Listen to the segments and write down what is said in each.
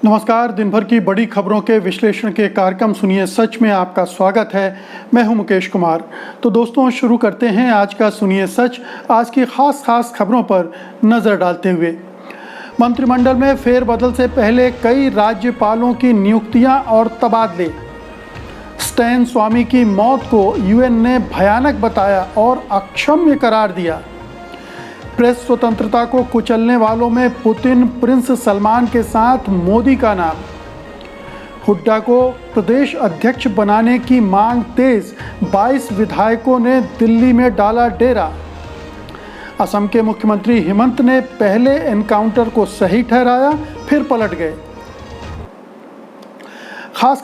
नमस्कार। दिन भर की बड़ी खबरों के विश्लेषण के कार्यक्रम सुनिए सच में आपका स्वागत है। मैं हूं मुकेश कुमार। तो दोस्तों, शुरू करते हैं आज का सुनिए सच। आज की खास खबरों पर नजर डालते हुए, मंत्रिमंडल में फेरबदल से पहले कई राज्यपालों की नियुक्तियां और तबादले। स्टैन स्वामी की मौत को यूएन ने भयानक बताया और अक्षम्य करार दिया। प्रेस स्वतंत्रता को कुचलने वालों में पुतिन, प्रिंस सलमान के साथ मोदी का नाम। हुड्डा को प्रदेश अध्यक्ष बनाने की मांग तेज, 22 विधायकों ने दिल्ली में डाला डेरा। असम के मुख्यमंत्री हेमंत ने पहले एनकाउंटर को सही ठहराया, फिर पलट गए।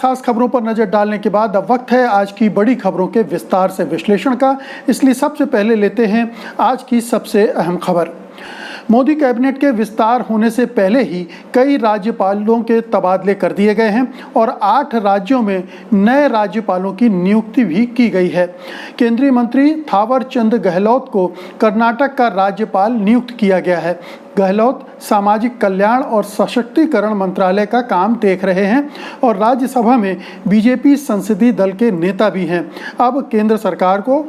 खास खबरों पर नजर डालने के बाद अब वक्त है आज की बड़ी खबरों के विस्तार से विश्लेषण का। इसलिए सबसे पहले लेते हैं आज की सबसे अहम खबर। मोदी कैबिनेट के विस्तार होने से पहले ही कई राज्यपालों के तबादले कर दिए गए हैं और 8 राज्यों में नए राज्यपालों की नियुक्ति भी की गई है। केंद्रीय मंत्री थावर चंद गहलोत को कर्नाटक का राज्यपाल नियुक्त किया गया है। गहलोत सामाजिक कल्याण और सशक्तिकरण मंत्रालय का काम देख रहे हैं और राज्यसभा में बीजेपी संसदीय दल के नेता भी हैं। अब केंद्र सरकार को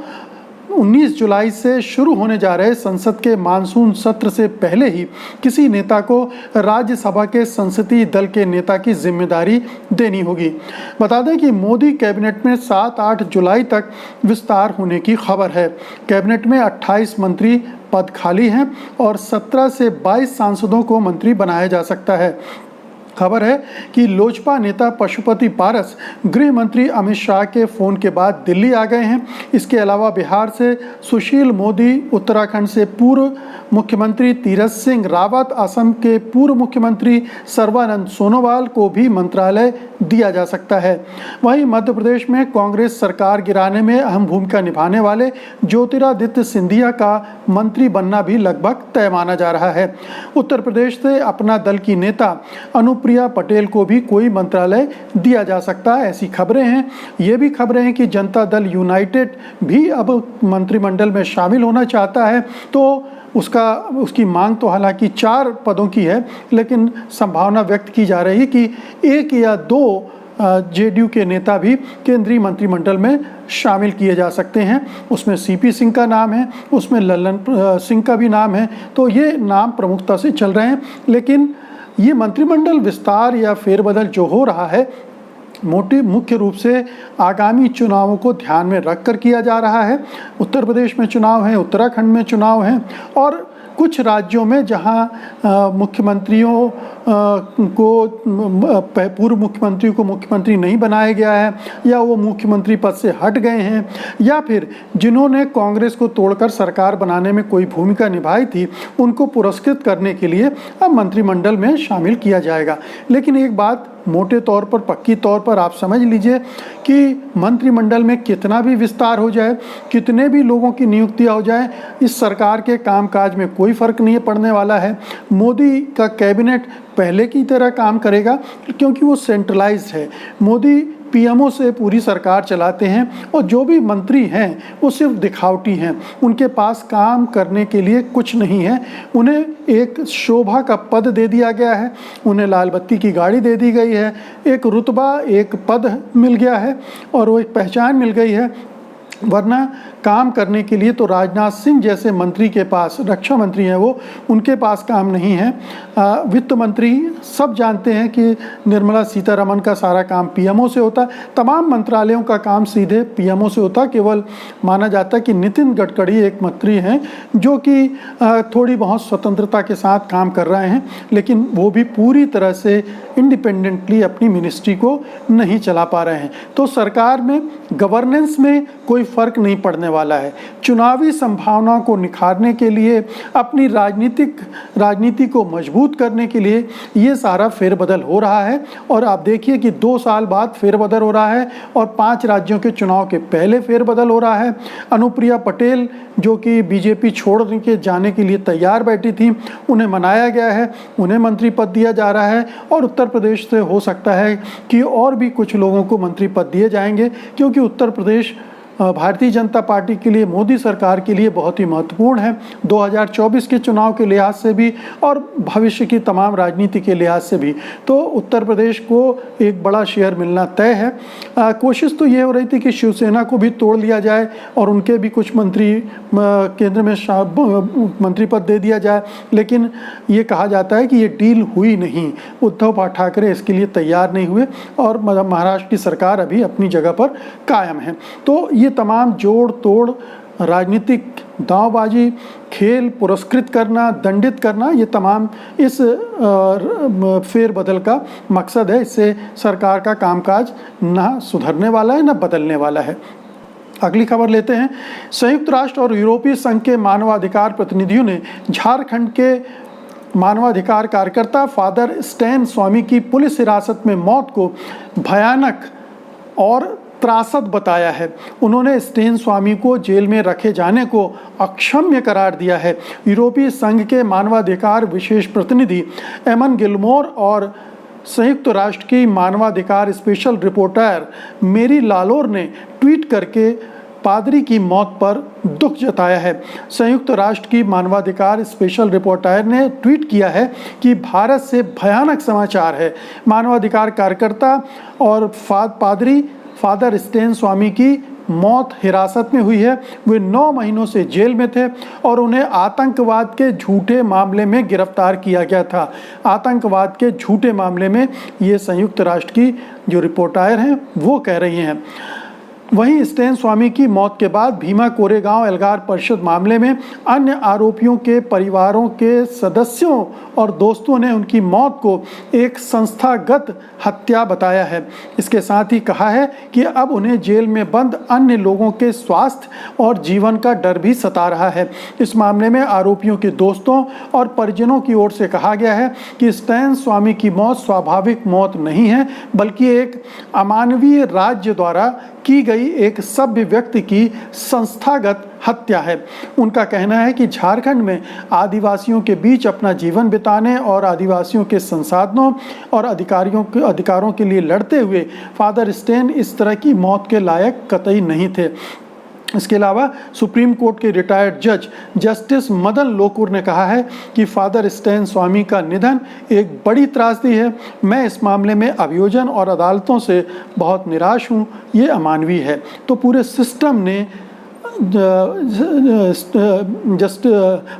19 जुलाई से शुरू होने जा रहे संसद के मानसून सत्र से पहले ही किसी नेता को राज्यसभा के संसदीय दल के नेता की जिम्मेदारी देनी होगी। बता दें कि मोदी कैबिनेट में 7-8 जुलाई तक विस्तार होने की खबर है। कैबिनेट में 28 मंत्री पद खाली हैं और 17 से 22 सांसदों को मंत्री बनाया जा सकता है। खबर है कि लोजपा नेता पशुपति पारस गृह मंत्री अमित शाह के फोन के बाद दिल्ली आ गए हैं। इसके अलावा बिहार से सुशील मोदी, उत्तराखंड से पूर्व मुख्यमंत्री तीरथ सिंह रावत, असम के पूर्व मुख्यमंत्री सर्बानंद सोनोवाल को भी मंत्रालय दिया जा सकता है। वहीं मध्य प्रदेश में कांग्रेस सरकार गिराने में अहम भूमिका निभाने वाले ज्योतिरादित्य सिंधिया का मंत्री बनना भी लगभग तय माना जा रहा है। उत्तर प्रदेश से अपना दल की नेता अनुप्रिया पटेल को भी कोई मंत्रालय दिया जा सकता है, ऐसी खबरें हैं। ये भी खबरें हैं कि जनता दल यूनाइटेड भी अब मंत्रिमंडल में शामिल होना चाहता है। तो उसकी मांग तो हालांकि 4 पदों की है, लेकिन संभावना व्यक्त की जा रही है कि 1 या 2 जेडीयू के नेता भी केंद्रीय मंत्रिमंडल में शामिल किए जा सकते हैं। उसमें सीपी सिंह का नाम है, उसमें लल्लन सिंह का भी नाम है। तो ये नाम प्रमुखता से चल रहे हैं। लेकिन ये मंत्रिमंडल विस्तार या फेरबदल जो हो रहा है, मुख्य रूप से आगामी चुनावों को ध्यान में रखकर किया जा रहा है। उत्तर प्रदेश में चुनाव है, उत्तराखंड में चुनाव है और कुछ राज्यों में जहां मुख्यमंत्रियों को पूर्व मुख्यमंत्री को मुख्यमंत्री नहीं बनाया गया है, या वो मुख्यमंत्री पद से हट गए हैं, या फिर जिन्होंने कांग्रेस को तोड़कर सरकार बनाने में कोई भूमिका निभाई थी, उनको पुरस्कृत करने के लिए अब मंत्रिमंडल में शामिल किया जाएगा। लेकिन एक बात मोटे तौर पर, पक्की तौर पर आप समझ लीजिए कि मंत्रिमंडल में कितना भी विस्तार हो जाए, कितने भी लोगों की नियुक्तियां हो जाए, इस सरकार के कामकाज में कोई फर्क नहीं पड़ने वाला है। मोदी का कैबिनेट पहले की तरह काम करेगा क्योंकि वो सेंट्रलाइज्ड है। मोदी पीएमओ से पूरी सरकार चलाते हैं और जो भी मंत्री हैं वो सिर्फ दिखावटी हैं। उनके पास काम करने के लिए कुछ नहीं है। उन्हें एक शोभा का पद दे दिया गया है, उन्हें लाल बत्ती की गाड़ी दे दी गई है, एक रुतबा, एक पद मिल गया है और वो एक पहचान मिल गई है। वरना काम करने के लिए तो राजनाथ सिंह जैसे मंत्री के पास, रक्षा मंत्री हैं वो, उनके पास काम नहीं है। वित्त मंत्री सब जानते हैं कि निर्मला सीतारमण का सारा काम पीएमओ से होता है। तमाम मंत्रालयों का काम सीधे पीएमओ से होता है। केवल माना जाता है कि नितिन गडकरी एक मंत्री हैं जो कि थोड़ी बहुत स्वतंत्रता के साथ काम कर रहे हैं, लेकिन वो भी पूरी तरह से इंडिपेंडेंटली अपनी मिनिस्ट्री को नहीं चला पा रहे हैं। तो सरकार में गवर्नेंस में कोई फर्क नहीं पड़ने वाला है। चुनावी संभावनाओं को निखारने के लिए, अपनी राजनीति को मजबूत करने के लिए ये सारा फेरबदल हो रहा है। और आप देखिए कि 2 साल बाद फेरबदल हो रहा है और 5 राज्यों के चुनाव के पहले फेरबदल हो रहा है। अनुप्रिया पटेल जो कि बीजेपी छोड़ के जाने के लिए तैयार बैठी थी, उन्हें मनाया गया है, उन्हें मंत्री पद दिया जा रहा है। और उत्तर प्रदेश से हो सकता है कि और भी कुछ लोगों को मंत्री पद दिए जाएंगे, क्योंकि उत्तर प्रदेश भारतीय जनता पार्टी के लिए, मोदी सरकार के लिए बहुत ही महत्वपूर्ण है, 2024 के चुनाव के लिहाज से भी और भविष्य की तमाम राजनीति के लिहाज से भी। तो उत्तर प्रदेश को एक बड़ा शेयर मिलना तय है। कोशिश तो ये हो रही थी कि शिवसेना को भी तोड़ लिया जाए और उनके भी कुछ मंत्री केंद्र में मंत्री पद दे दिया जाए, लेकिन ये कहा जाता है कि ये डील हुई नहीं। उद्धव ठाकरे इसके लिए तैयार नहीं हुए और महाराष्ट्र की सरकार अभी अपनी जगह पर कायम है। तो ये तमाम जोड़ तोड़, राजनीतिक दांवबाजी, खेल पुरस्कृत करना, दंडित करना, ये तमाम इस फेरबदल का मकसद है। इससे सरकार का कामकाज ना सुधरने वाला है ना बदलने वाला है। अगली खबर लेते हैं। संयुक्त राष्ट्र और यूरोपीय संघ के मानवाधिकार प्रतिनिधियों ने झारखंड के मानवाधिकार कार्यकर्ता फादर स्टैन स्वामी की पुलिस हिरासत में मौत को भयानक और त्रासद बताया है। उन्होंने स्टैन स्वामी को जेल में रखे जाने को अक्षम्य करार दिया है। यूरोपीय संघ के मानवाधिकार विशेष प्रतिनिधि एमन गिलमोर और संयुक्त राष्ट्र की मानवाधिकार स्पेशल रिपोर्टर मेरी लालोर ने ट्वीट करके पादरी की मौत पर दुख जताया है। संयुक्त राष्ट्र की मानवाधिकार स्पेशल रिपोर्टर ने ट्वीट किया है कि भारत से भयानक समाचार है। मानवाधिकार कार्यकर्ता और पादरी फादर स्टैन स्वामी की मौत हिरासत में हुई है। वे 9 महीनों से जेल में थे और उन्हें आतंकवाद के झूठे मामले में गिरफ्तार किया गया था। आतंकवाद के झूठे मामले में ये संयुक्त राष्ट्र की जो रिपोर्टर हैं वो कह रही हैं। वहीं स्टैन स्वामी की मौत के बाद भीमा कोरेगांव एल्गार परिषद मामले में अन्य आरोपियों के परिवारों के सदस्यों और दोस्तों ने उनकी मौत को एक संस्थागत हत्या बताया है। इसके साथ ही कहा है कि अब उन्हें जेल में बंद अन्य लोगों के स्वास्थ्य और जीवन का डर भी सता रहा है। इस मामले में आरोपियों के दोस्तों और परिजनों की ओर से कहा गया है कि स्टैन स्वामी की मौत स्वाभाविक मौत नहीं है, बल्कि एक अमानवीय राज्य द्वारा की गई एक सभ्य व्यक्ति की संस्थागत हत्या है। उनका कहना है कि झारखंड में आदिवासियों के बीच अपना जीवन बिताने और आदिवासियों के संसाधनों और अधिकारों के लिए लड़ते हुए फादर स्टैन इस तरह की मौत के लायक कतई नहीं थे। इसके अलावा सुप्रीम कोर्ट के रिटायर्ड जज जस्टिस मदन लोकुर ने कहा है कि फादर स्टैन स्वामी का निधन एक बड़ी त्रासदी है। मैं इस मामले में अभियोजन और अदालतों से बहुत निराश हूँ। ये अमानवीय है। तो पूरे सिस्टम ने जस्ट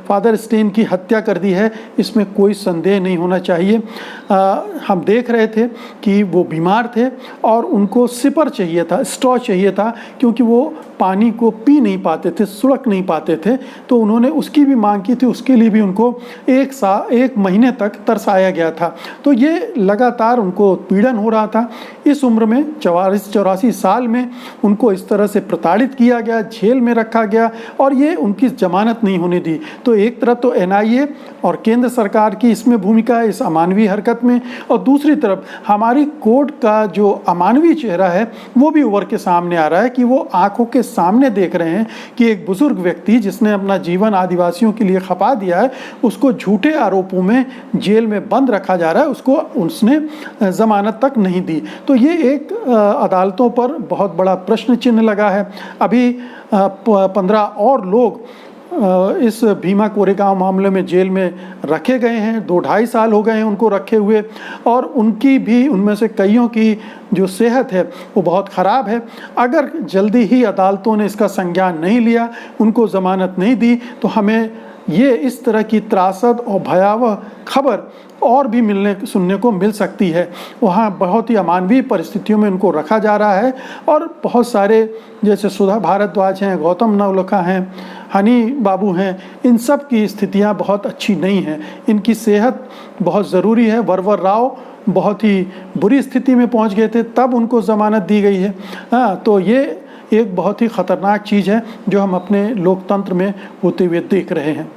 फादर स्टैन की हत्या कर दी है, इसमें कोई संदेह नहीं होना चाहिए। हम देख रहे थे कि वो बीमार थे और उनको सिपर चाहिए था, स्ट्रॉ चाहिए था, क्योंकि वो पानी को पी नहीं पाते थे, सुड़क नहीं पाते थे। तो उन्होंने उसकी भी मांग की थी, उसके लिए भी उनको 1 महीने तक तरसाया गया था। तो ये लगातार उनको पीड़न हो रहा था। इस उम्र में 84 साल में उनको इस तरह से प्रताड़ित किया गया, जेल में रखा गया और ये उनकी जमानत नहीं होने दी। तो एक तरफ तो NIA और केंद्र सरकार की इसमें भूमिका है इस अमानवीय हरकत में, और दूसरी तरफ हमारी कोर्ट का जो अमानवीय चेहरा है वो भी उभर के सामने आ रहा है कि वो आंखों के सामने देख रहे हैं कि एक बुजुर्ग व्यक्ति जिसने अपना जीवन आदिवासियों के लिए खपा दिया है, उसको झूठे आरोपों में जेल में बंद रखा जा रहा है, उसको उसने जमानत तक नहीं दी। तो ये एक अदालतों पर बहुत बड़ा प्रश्न चिन्ह लगा है। अभी 15 और लोग इस भीमा कोरेगांव मामले में जेल में रखे गए हैं। 2-2.5 साल हो गए हैं उनको रखे हुए, और उनकी भी, उनमें से कईयों की जो सेहत है वो बहुत ख़राब है। अगर जल्दी ही अदालतों ने इसका संज्ञान नहीं लिया, उनको ज़मानत नहीं दी, तो हमें ये इस तरह की त्रासद और भयावह खबर और भी सुनने को मिल सकती है। वहाँ बहुत ही अमानवीय परिस्थितियों में उनको रखा जा रहा है, और बहुत सारे जैसे सुधा भारद्वाज हैं, गौतम नवलखा हैं, हनी बाबू हैं, इन सब की स्थितियाँ बहुत अच्छी नहीं हैं। इनकी सेहत बहुत ज़रूरी है। वरवर राव बहुत ही बुरी स्थिति में पहुँच गए थे, तब उनको ज़मानत दी गई है। तो ये एक बहुत ही ख़तरनाक चीज़ है जो हम अपने लोकतंत्र में होते हुए देख रहे हैं।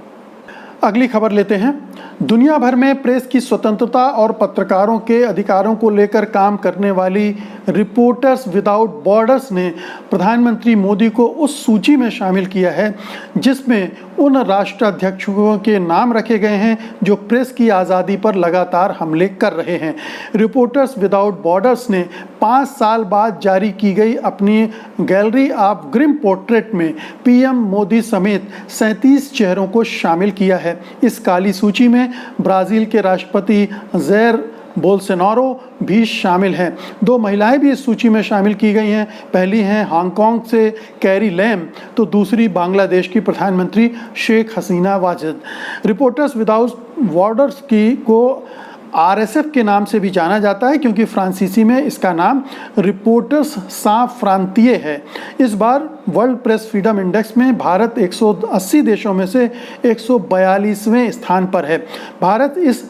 अगली खबर लेते हैं। दुनिया भर में प्रेस की स्वतंत्रता और पत्रकारों के अधिकारों को लेकर काम करने वाली रिपोर्टर्स विदाउट बॉर्डर्स ने प्रधानमंत्री मोदी को उस सूची में शामिल किया है जिसमें उन राष्ट्राध्यक्षों के नाम रखे गए हैं जो प्रेस की आज़ादी पर लगातार हमले कर रहे हैं। रिपोर्टर्स विदाउट बॉर्डर्स ने 5 साल बाद जारी की गई अपनी गैलरी ऑफ ग्रिम पोर्ट्रेट में पीएम मोदी समेत 37 चेहरों को शामिल किया है। इस काली सूची में ब्राज़ील के राष्ट्रपति जैर बोल्सोनारो भी शामिल हैं। 2 महिलाएं भी इस सूची में शामिल की गई हैं। पहली हैं हांगकांग से कैरी लैम, तो दूसरी बांग्लादेश की प्रधानमंत्री Sheikh Hasina Wajid. Reporters without borders को आरएसएफ के नाम से भी जाना जाता है क्योंकि फ्रांसीसी में इसका नाम रिपोर्टर्स सांस फ्रांतिये है। इस बार वर्ल्ड प्रेस फ्रीडम इंडेक्स में भारत 180 देशों में से 142वें स्थान पर है। भारत इस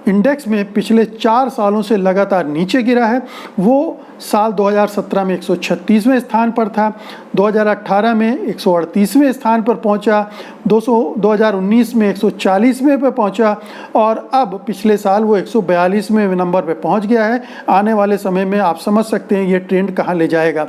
इंडेक्स में पिछले 4 सालों से लगातार नीचे गिरा है। वो साल 2017 में 136वें स्थान पर था, 2018 में 138वें स्थान पर पहुंचा, 2019 में 140वें पर पहुंचा और अब पिछले साल वो 142वें नंबर पर पहुंच गया है। आने वाले समय में आप समझ सकते हैं ये ट्रेंड कहां ले जाएगा।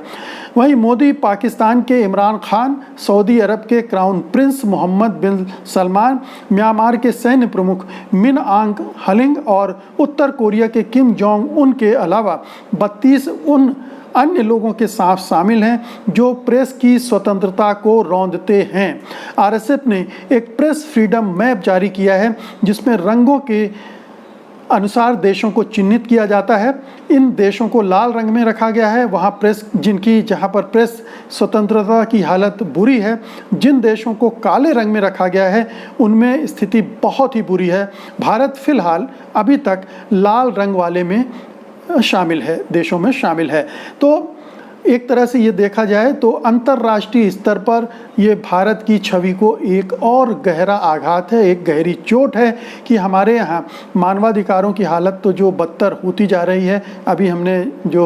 वहीं मोदी पाकिस्तान के इमरान खान, सऊदी अरब के क्राउन प्रिंस मोहम्मद बिन सलमान, म्यांमार के सैन्य प्रमुख मिन आंग हलिंग और उत्तर कोरिया के किम जोंग उन के अलावा 32 उन अन्य लोगों के साथ शामिल हैं जो प्रेस की स्वतंत्रता को रौंदते हैं। आरएसएफ ने एक प्रेस फ्रीडम मैप जारी किया है जिसमें रंगों के अनुसार देशों को चिन्हित किया जाता है। इन देशों को लाल रंग में रखा गया है वहाँ जहाँ पर प्रेस स्वतंत्रता की हालत बुरी है। जिन देशों को काले रंग में रखा गया है उनमें स्थिति बहुत ही बुरी है। भारत फिलहाल अभी तक लाल रंग वाले में शामिल है, देशों में शामिल है। तो एक तरह से ये देखा जाए तो अंतर्राष्ट्रीय स्तर पर ये भारत की छवि को एक और गहरा आघात है, एक गहरी चोट है कि हमारे यहाँ मानवाधिकारों की हालत तो जो बदतर होती जा रही है। अभी हमने जो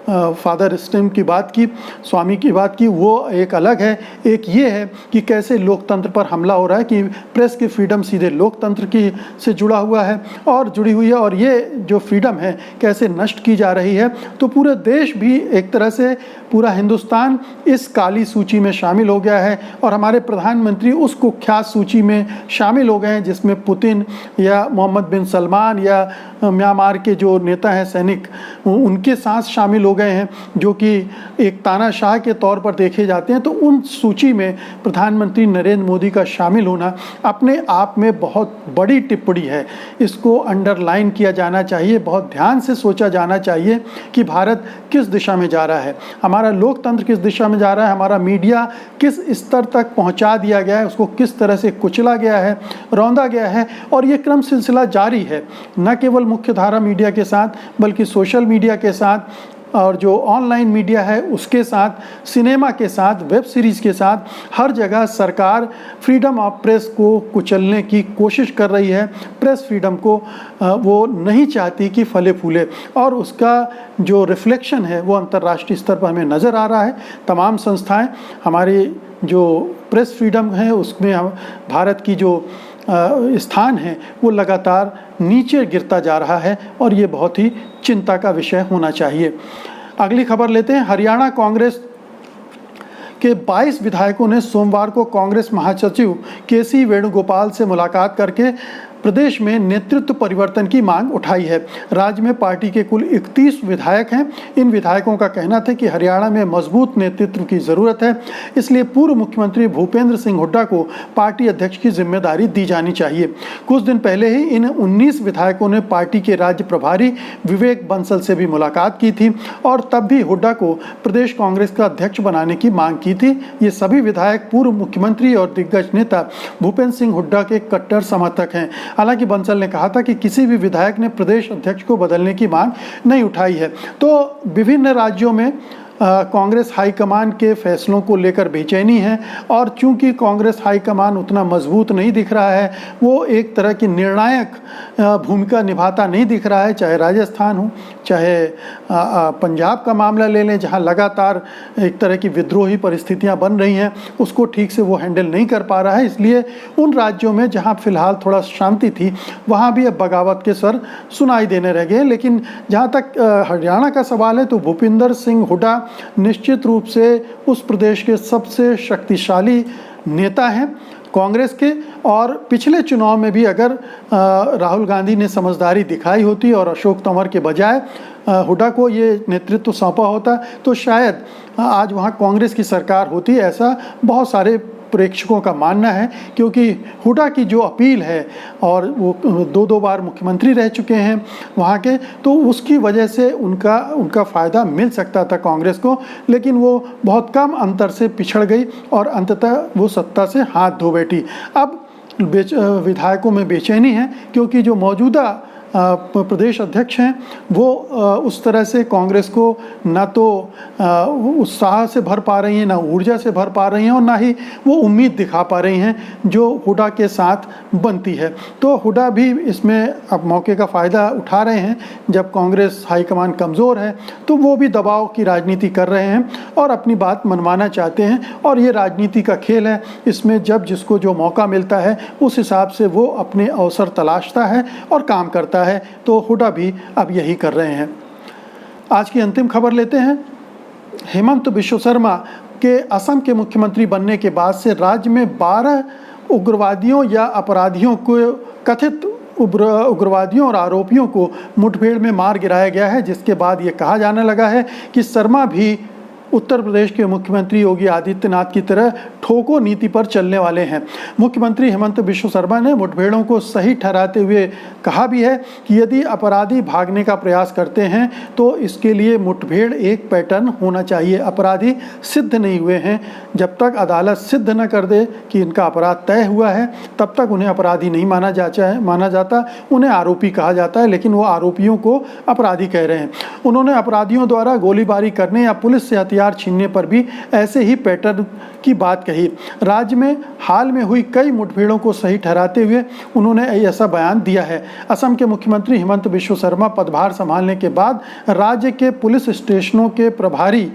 फादर स्टेम की बात की, स्वामी की बात की, वो एक अलग है। एक ये है कि कैसे लोकतंत्र पर हमला हो रहा है कि प्रेस की फ्रीडम सीधे लोकतंत्र की से जुड़ा हुआ है और जुड़ी हुई है और ये जो फ्रीडम है कैसे नष्ट की जा रही है। तो पूरे देश भी एक तरह से पूरा हिंदुस्तान इस काली सूची में शामिल हो गया है और हमारे प्रधानमंत्री उस कुख्यात सूची में शामिल हो गए हैं जिसमें पुतिन या मोहम्मद बिन सलमान या म्यांमार के जो नेता हैं सैनिक उनके साथ शामिल हो गए हैं जो कि एक तानाशाह के तौर पर देखे जाते हैं। तो उन सूची में प्रधानमंत्री नरेंद्र मोदी का शामिल होना अपने आप में बहुत बड़ी टिप्पणी है। इसको अंडरलाइन किया जाना चाहिए, बहुत ध्यान से सोचा जाना चाहिए कि भारत किस दिशा में जा रहा है, हमारा लोकतंत्र किस दिशा में जा रहा है, हमारा मीडिया किस स्तर तक पहुंचा दिया गया है, उसको किस तरह से कुचला गया है, रौंदा गया है। और ये क्रम सिलसिला जारी है, न केवल मुख्यधारा मीडिया के साथ बल्कि सोशल मीडिया के साथ और जो ऑनलाइन मीडिया है उसके साथ, सिनेमा के साथ, वेब सीरीज़ के साथ, हर जगह सरकार फ्रीडम ऑफ प्रेस को कुचलने की कोशिश कर रही है। प्रेस फ्रीडम को वो नहीं चाहती कि फले फूले और उसका जो रिफ्लेक्शन है वो अंतर्राष्ट्रीय स्तर पर हमें नज़र आ रहा है। तमाम संस्थाएं हमारी जो प्रेस फ्रीडम है उसमें भारत की जो स्थान है वो लगातार नीचे गिरता जा रहा है और ये बहुत ही चिंता का विषय होना चाहिए। अगली खबर लेते हैं। हरियाणा कांग्रेस के 22 विधायकों ने सोमवार को कांग्रेस महासचिव केसी वेणुगोपाल से मुलाकात करके प्रदेश में नेतृत्व परिवर्तन की मांग उठाई है। राज्य में पार्टी के कुल 31 विधायक हैं। इन विधायकों का कहना था कि हरियाणा में मजबूत नेतृत्व की ज़रूरत है, इसलिए पूर्व मुख्यमंत्री भूपेंद्र सिंह हुड्डा को पार्टी अध्यक्ष की जिम्मेदारी दी जानी चाहिए। कुछ दिन पहले ही इन 19 विधायकों ने पार्टी के राज्य प्रभारी विवेक बंसल से भी मुलाकात की थी और तब भी हुड्डा को प्रदेश कांग्रेस का अध्यक्ष बनाने की मांग की थी। ये सभी विधायक पूर्व मुख्यमंत्री और दिग्गज नेता भूपेंद्र सिंह हुड्डा के कट्टर समर्थक हैं। हालांकि बंसल ने कहा था कि किसी भी विधायक ने प्रदेश अध्यक्ष को बदलने की मांग नहीं उठाई है। तो विभिन्न राज्यों में कांग्रेस हाईकमान के फैसलों को लेकर बेचैनी है और चूंकि कांग्रेस हाईकमान उतना मजबूत नहीं दिख रहा है, वो एक तरह की निर्णायक भूमिका निभाता नहीं दिख रहा है, चाहे राजस्थान हो चाहे पंजाब का मामला ले लें, जहां लगातार एक तरह की विद्रोही परिस्थितियां बन रही हैं, उसको ठीक से वो हैंडल नहीं कर पा रहा है। इसलिए उन राज्यों में जहां फिलहाल थोड़ा शांति थी, वहां भी अब बगावत के स्वर सुनाई देने रह गए। लेकिन जहां तक हरियाणा का सवाल है तो भूपिंदर सिंह हुड्डा निश्चित रूप से उस प्रदेश के सबसे शक्तिशाली नेता हैं कांग्रेस के, और पिछले चुनाव में भी अगर राहुल गांधी ने समझदारी दिखाई होती और अशोक तंवर के बजाय हुड्डा को ये नेतृत्व सौंपा होता तो शायद आज वहाँ कांग्रेस की सरकार होती, ऐसा बहुत सारे प्रेक्षकों का मानना है। क्योंकि हुड्डा की जो अपील है, और वो दो बार मुख्यमंत्री रह चुके हैं वहाँ के, तो उसकी वजह से उनका फ़ायदा मिल सकता था कांग्रेस को, लेकिन वो बहुत कम अंतर से पिछड़ गई और अंततः वो सत्ता से हाथ धो बैठी। अब विधायकों में बेचैनी है क्योंकि जो मौजूदा प्रदेश अध्यक्ष हैं वो उस तरह से कांग्रेस को ना तो उत्साह से भर पा रही हैं, ना ऊर्जा से भर पा रही हैं, और ना ही वो उम्मीद दिखा पा रही हैं जो हुड्डा के साथ बनती है। तो हुड्डा भी इसमें अब मौके का फ़ायदा उठा रहे हैं। जब कांग्रेस हाईकमान कमज़ोर है तो वो भी दबाव की राजनीति कर रहे हैं और अपनी बात मनवाना चाहते हैं, और ये राजनीति का खेल है। इसमें जब जिसको जो मौका मिलता है उस हिसाब से वो अपने अवसर तलाशता है और काम करता है। तो हुड्डा भी अब यही कर रहे हैं। आज की अंतिम खबर लेते हैं। हेमंत बिश्व शर्मा के असम के मुख्यमंत्री बनने के बाद से राज्य में 12 उग्रवादियों या अपराधियों को, कथित उग्रवादियों और आरोपियों को मुठभेड़ में मार गिराया गया है, जिसके बाद ये कहा जाने लगा है कि शर्मा भी उत्तर प्रदेश के मुख्यमंत्री योगी आदित्यनाथ की तरह ठोको नीति पर चलने वाले हैं। मुख्यमंत्री हेमंत बिश्व शर्मा ने मुठभेड़ों को सही ठहराते हुए कहा भी है कि यदि अपराधी भागने का प्रयास करते हैं तो इसके लिए मुठभेड़ एक पैटर्न होना चाहिए। अपराधी सिद्ध नहीं हुए हैं, जब तक अदालत सिद्ध न कर दे कि इनका अपराध तय हुआ है तब तक उन्हें अपराधी नहीं माना जाता, उन्हें आरोपी कहा जाता है, लेकिन वो आरोपियों को अपराधी कह रहे हैं। उन्होंने अपराधियों द्वारा गोलीबारी करने या पुलिस से हथियार छीनने पर भी ऐसे ही पैटर्न की बात कही। राज्य में हाल में हुई कई मुठभेड़ों को सही ठहराते हुए उन्होंने ऐसा बयान दिया है। असम के मुख्यमंत्री हेमंत बिश्व शर्मा पदभार संभालने के बाद राज्य के पुलिस स्टेशनों के प्रभारी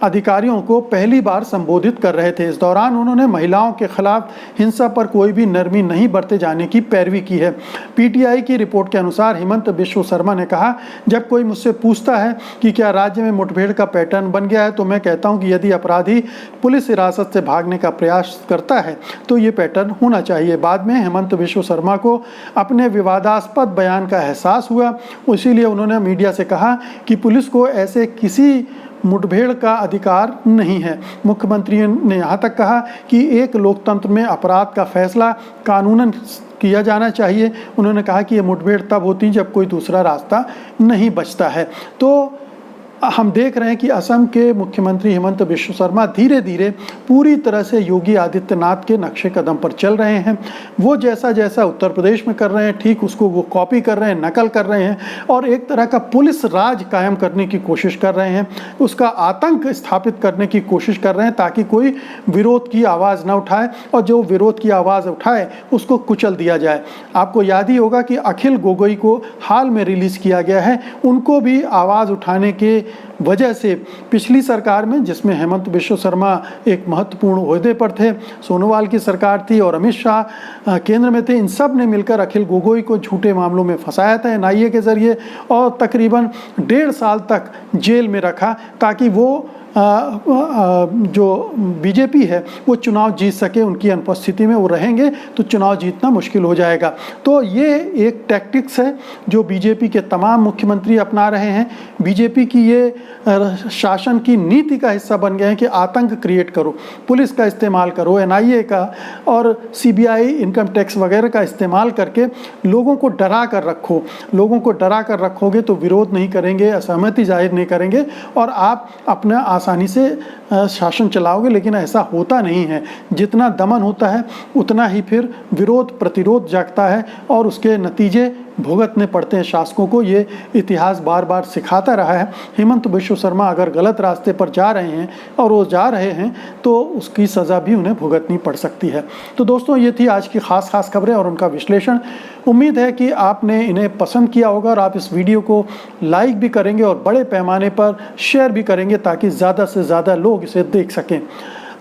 अधिकारियों को पहली बार संबोधित कर रहे थे। इस दौरान उन्होंने महिलाओं के खिलाफ हिंसा पर कोई भी नरमी नहीं बरते जाने की पैरवी की है। पीटीआई की रिपोर्ट के अनुसार हेमंत बिश्व शर्मा ने कहा, जब कोई मुझसे पूछता है कि क्या राज्य में मुठभेड़ का पैटर्न बन गया है तो मैं कहता हूं कि यदि अपराधी पुलिस हिरासत से भागने का प्रयास करता है तो ये पैटर्न होना चाहिए। बाद में हेमंत बिश्व शर्मा को अपने विवादास्पद बयान का एहसास हुआ, इसीलिए उन्होंने मीडिया से कहा कि पुलिस को ऐसे किसी मुठभेड़ का अधिकार नहीं है। मुख्यमंत्री ने यहाँ तक कहा कि एक लोकतंत्र में अपराध का फैसला कानूनन किया जाना चाहिए। उन्होंने कहा कि ये मुठभेड़ तब होती जब कोई दूसरा रास्ता नहीं बचता है। तो हम देख रहे हैं कि असम के मुख्यमंत्री हेमंत बिश्व शर्मा धीरे धीरे पूरी तरह से योगी आदित्यनाथ के नक्शे कदम पर चल रहे हैं। वो जैसा जैसा उत्तर प्रदेश में कर रहे हैं ठीक उसको वो कॉपी कर रहे हैं, नकल कर रहे हैं, और एक तरह का पुलिस राज कायम करने की कोशिश कर रहे हैं, उसका आतंक स्थापित करने की कोशिश कर रहे हैं ताकि कोई विरोध की आवाज़ न उठाए, और जो विरोध की आवाज़ उठाए उसको कुचल दिया जाए। आपको याद ही होगा कि अखिल गोगोई को हाल में रिलीज़ किया गया है। उनको भी आवाज़ उठाने के वजह से पिछली सरकार में, जिसमें हेमंत बिश्व शर्मा एक महत्वपूर्ण ओहदे पर थे, सोनोवाल की सरकार थी और अमित शाह केंद्र में थे, इन सब ने मिलकर अखिल गोगोई को झूठे मामलों में फंसाया था एनआईए के जरिए, और तकरीबन 1.5 साल तक जेल में रखा ताकि वो जो बीजेपी है वो चुनाव जीत सके। उनकी अनुपस्थिति में वो रहेंगे तो चुनाव जीतना मुश्किल हो जाएगा। तो ये एक टैक्टिक्स है जो बीजेपी के तमाम मुख्यमंत्री अपना रहे हैं। बीजेपी की ये शासन की नीति का हिस्सा बन गए हैं कि आतंक क्रिएट करो, पुलिस का इस्तेमाल करो, एनआईए का और सीबीआई इनकम टैक्स वगैरह का इस्तेमाल करके लोगों को डरा कर रखो। लोगों को डरा कर रखोगे तो विरोध नहीं करेंगे, असहमति जाहिर नहीं करेंगे और आप अपना आसानी से शासन चलाओगे। लेकिन ऐसा होता नहीं है। जितना दमन होता है उतना ही फिर विरोध प्रतिरोध जागता है और उसके नतीजे भुगतने पड़ते हैं शासकों को। ये इतिहास बार बार सिखाता रहा है। हेमंत बिश्व शर्मा अगर गलत रास्ते पर जा रहे हैं और वो जा रहे हैं तो उसकी सज़ा भी उन्हें भुगतनी पड़ सकती है। तो दोस्तों, ये थी आज की खास खबरें और उनका विश्लेषण। उम्मीद है कि आपने इन्हें पसंद किया होगा और आप इस वीडियो को लाइक भी करेंगे और बड़े पैमाने पर शेयर भी करेंगे ताकि ज़्यादा से ज़्यादा लोग इसे देख सकें।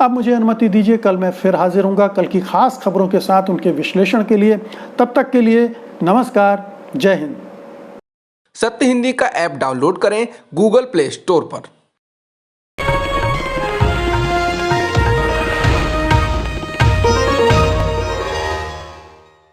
अब मुझे अनुमति दीजिए, कल मैं फिर हाजिर होऊंगा कल की खास खबरों के साथ उनके विश्लेषण के लिए। तब तक के लिए नमस्कार, जय हिंद। सत्य हिंदी का ऐप डाउनलोड करें गूगल प्ले स्टोर पर।